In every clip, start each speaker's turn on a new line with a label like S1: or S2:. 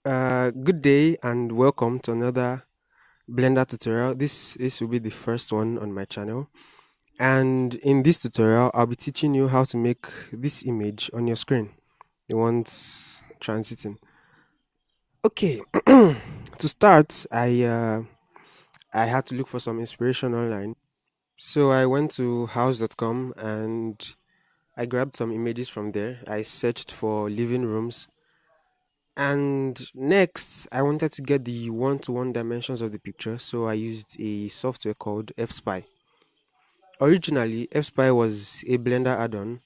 S1: Good day and welcome to another Blender tutorial. This will be the first one on my channel, and in this tutorial I'll be teaching you how to make this image on your screen, the ones transiting. Okay, to start, I had to look for some inspiration online, so I went to house.com and I grabbed some images from there. I searched for living rooms. And next, I wanted to get the one-to-one dimensions of the picture, so I used a software called FSpy. Originally, FSpy was a Blender add-on,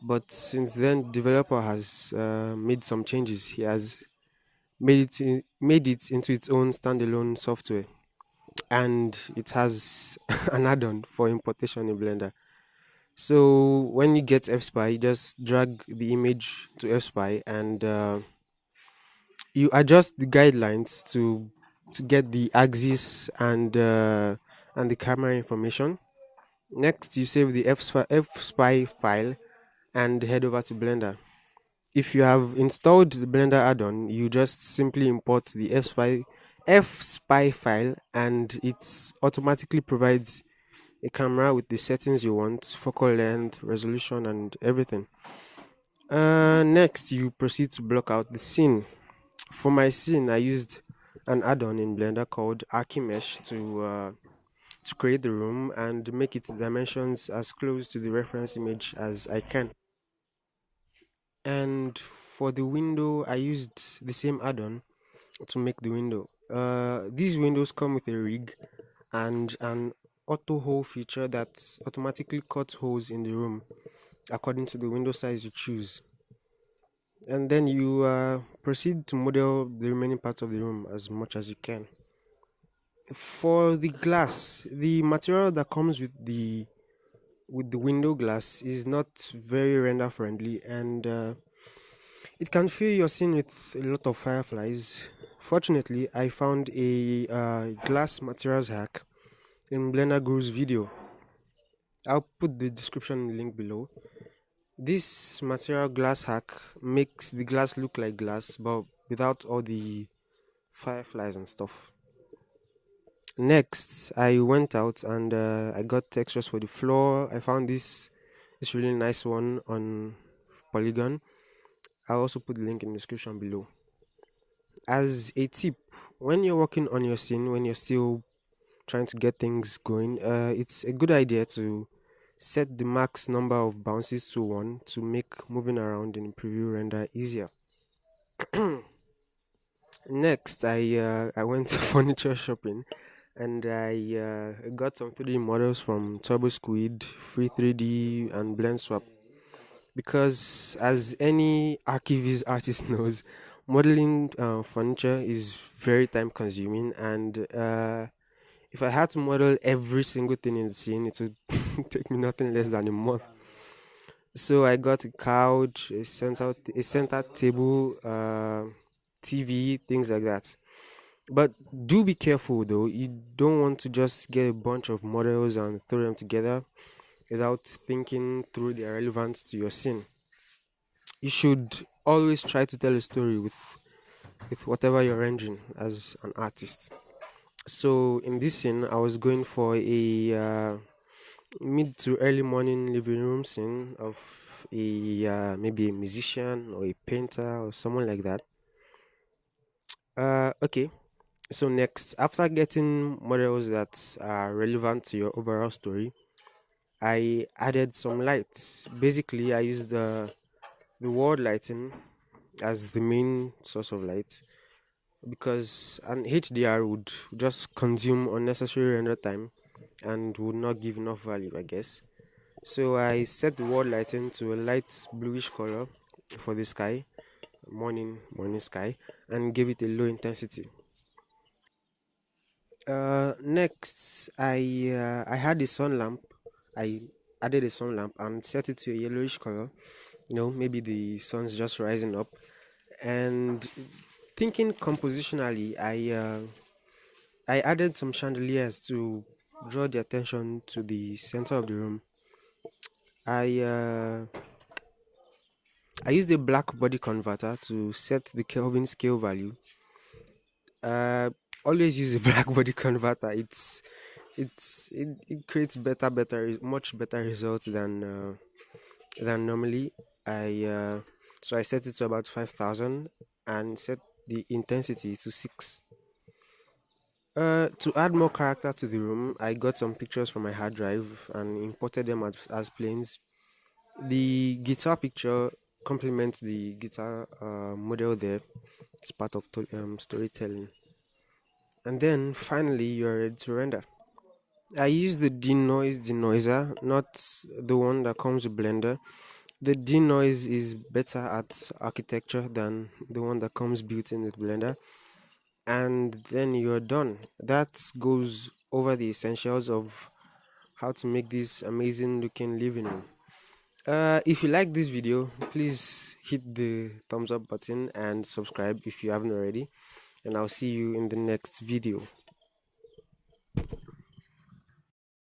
S1: but since then, developer has made some changes. He has made it into its own standalone software, and it has an add-on for importation in Blender. So when you get FSpy, you just drag the image to FSpy and you adjust the guidelines to get the axis and the camera information. Next, you save the FSpy file and head over to Blender. If you have installed the Blender add-on, you just simply import the FSpy file, and it automatically provides a camera with the settings you want, focal length, resolution, and everything. Next, you proceed to block out the scene. For my scene, I used an add-on in Blender called Archimesh to create the room and make its dimensions as close to the reference image as I can. And for the window, I used the same add-on to make the window. These windows come with a rig and an auto hole feature that automatically cuts holes in the room according to the window size you choose. And then you proceed to model the remaining parts of the room as much as you can. For the glass, the material that comes with the window glass is not very render friendly, and it can fill your scene with a lot of fireflies. Fortunately, I found a glass materials hack in Blender Guru's video. I'll put the description link below. This material glass hack makes the glass look like glass, but without all the fireflies and stuff. Next, I went out and I got textures for the floor. I found this really nice one on Polygon. I'll also put the link in the description below. As a tip, when you're working on your scene, when you're still trying to get things going, it's a good idea to set the max number of bounces to 1 to make moving around in preview render easier. Next, I went to furniture shopping and I got some 3D models from Turbo Squid, Free 3D, and Blend Swap. Because as any archivist artist knows, modeling furniture is very time consuming, and if I had to model every single thing in the scene, it would take me nothing less than a month. So I got a couch, a center table, TV, things like that. But do be careful though. You don't want to just get a bunch of models and throw them together without thinking through their relevance to your scene. You should always try to tell a story with whatever you're rendering as an artist. So in this scene, I was going for a mid to early morning living room scene of a maybe a musician or a painter or someone like that. Okay. So next, after getting models that are relevant to your overall story, I added some lights. Basically, I used the wall lighting as the main source of light because an HDR would just consume unnecessary render time and would not give enough value, I guess. So I set the wall lighting to a light bluish color for the sky, morning sky, and gave it a low intensity. Next, I had a sun lamp. I added a sun lamp and set it to a yellowish color. Maybe the sun's just rising up. And thinking compositionally, I added some chandeliers to draw the attention to the center of the room. I uh, I used a black body converter to set the Kelvin scale value uh always use a black body converter. It creates much better results than normally. I set it to about 5,000 and set the intensity to 6. To add more character to the room, I got some pictures from my hard drive and imported them as planes. The guitar picture complements the guitar model there. It's part of storytelling. And then finally, you're ready to render. I use the denoise denoiser, not the one that comes with Blender. The denoise is better at architecture than the one that comes built in with Blender. And then you're done. That goes over the essentials of how to make this amazing looking living room. If you like this video, please hit the thumbs up button and subscribe if you haven't already. And I'll see you in the next video.